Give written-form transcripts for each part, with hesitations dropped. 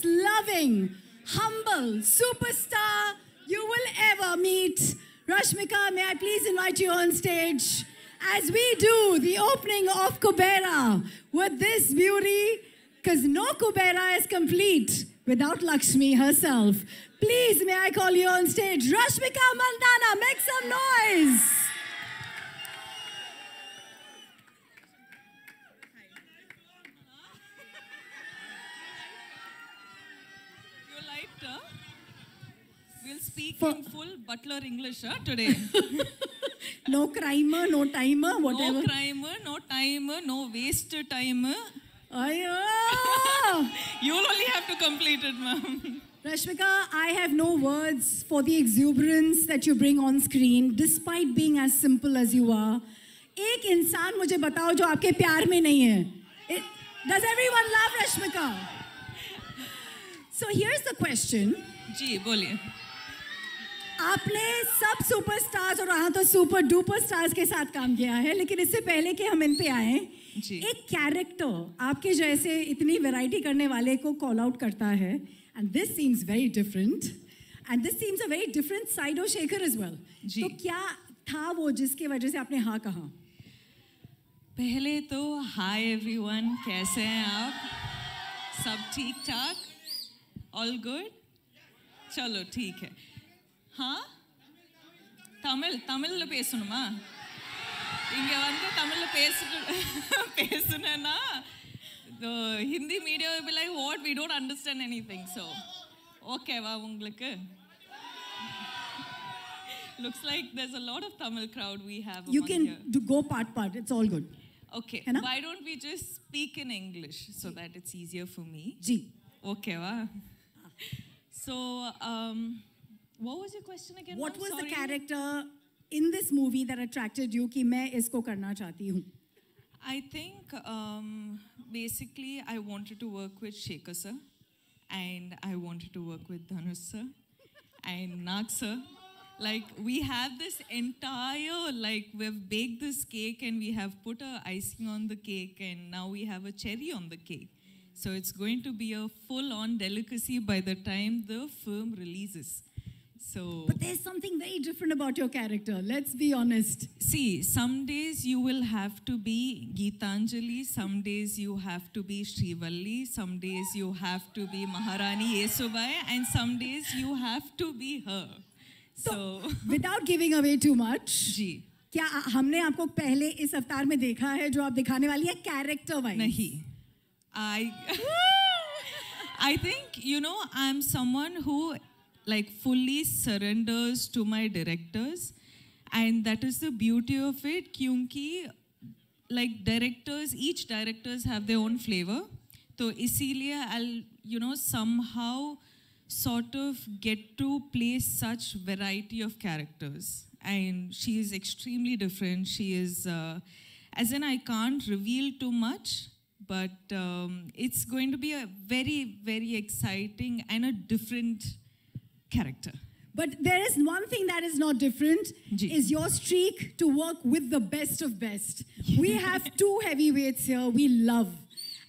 loving, humble superstar you will ever meet. Rashmika, may I please invite you on stage as we do the opening of Kubera with this beauty, because no Kubera is complete without Lakshmi herself. Please, may I call you on stage, Rashmika Mandanna, make some noise. We'll speak in full butler English today. No crimer, no timer, whatever. No crimer, no timer, no waste timer. Ayyo! You'll only have to complete it, ma'am. Rashmika, I have no words for the exuberance that you bring on screen, despite being as simple as you are. एक इंसान मुझे बताओ जो आपके प्यार में नहीं है. Does everyone love Rashmika? So here's the question. जी, बोलिए. आपने सब सुपरस्टार्स और यहाँ तो सुपर डुपर स्टार्स के साथ काम किया है, लेकिन इससे पहले कि हम इन पे आए, एक कैरेक्टर आपके जैसे इतनी वैरायटी करने वाले को कॉल आउट करता है, and this seems very different, and this seems a very different side of Shekhar as well. तो क्या था वो जिसकी वजह से आपने हाँ कहा? पहले तो हाय एवरीवन, कैसे हैं आप? सब ठीक ठाक? All good? चलो ठीक है. हाँ, தமிழ்ல பேசணுமா? இங்க வந்து தமிழ்ல பேசுனேன்னா the Hindi media will be like, what, we don't understand anything. So okay வா உங்களுக்கு? Looks like there's a lot of Tamil crowd we have. You can go part, it's all good. Okay, why don't we just speak in English so that it's easier for me? Ji. Okay va? So what was your question again? What was the character in this movie that attracted you कि मैं इसको करना चाहती हूँ? I think basically I wanted to work with Shekhar sir, and I wanted to work with Dhanush sir and Nag sir. Like we have this entire, like we've baked this cake and we have put a icing on the cake and now we have a cherry on the cake. So it's going to be a full-on delicacy by the time the film releases. So, but there's something very different about your character. Let's be honest. See, some days you will have to be Geetanjali, some days you have to be Srivalli, some days you have to be Maharani Yesubai, and some days you have to be her. So, without giving away too much, जी, क्या हमने आपको पहले इस अवतार में देखा है जो आप दिखाने वाली है character wise? नहीं. I think, you know, I'm someone who like fully surrenders to my directors, and that is the beauty of it, क्योंकि like directors, each directors have their own flavor, तो इसीलिए I'll, you know, somehow sort of get to play such variety of characters, and she is extremely different. She is, as in I can't reveal too much, but it's going to be a very, very exciting and a different character. But there is one thing that is not different, is your streak to work with the best of best. We have two heavyweights here we love,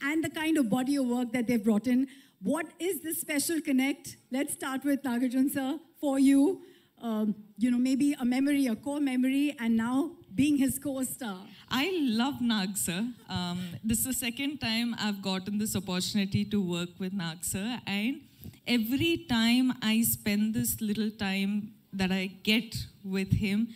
and the kind of body of work that they've brought in. What is this special connect? Let's start with Nagarjun sir. For you, you know, maybe a memory, a core memory, and now being his co-star. I love Nag sir. This is the second time I've gotten this opportunity to work with Nag sir, and every time I spend this little time that I get with him,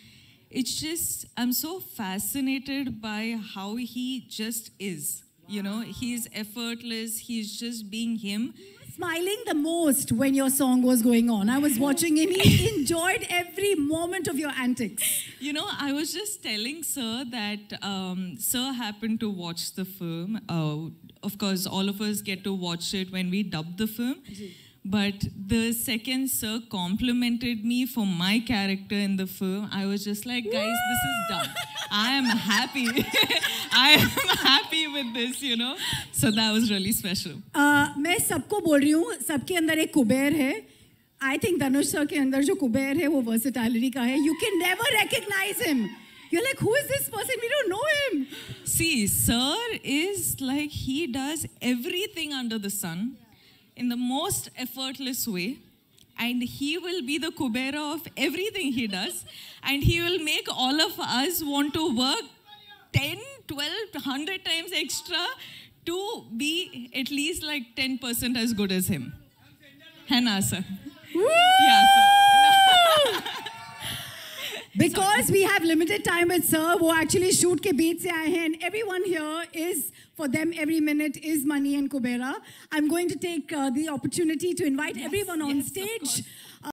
it's just, I'm so fascinated by how he just is. You know, he's effortless, he's just being him. Smiling the most when your song was going on. I was watching him, he enjoyed every moment of your antics. You know, I was just telling Sir that Sir happened to watch the film. Of course, all of us get to watch it when we dub the film. But the second Sir complimented me for my character in the film, I was just like, guys, this is done. I am happy. I am happy with this, you know. So that was really special. मैं सबको बोल रही हूँ, सबके अंदर एक कुबेर है. I think Dhanush sir के अंदर जो कुबेर है वो versatility का है. You can never recognize him. You're like, who is this person? We don't know him. See, Sir is like, he does everything under the sun. in the most effortless way. And he will be the Kubera of everything he does. And he will make all of us want to work 10, 12, 100 times extra to be at least like 10% as good as him. Hannah, sir. Yeah, sir. Because we have limited time with sir, वो actually shoot के बीच से आए हैं, and everyone here is, for them every minute is money and Kubera. I'm going to take the opportunity to invite everyone on stage.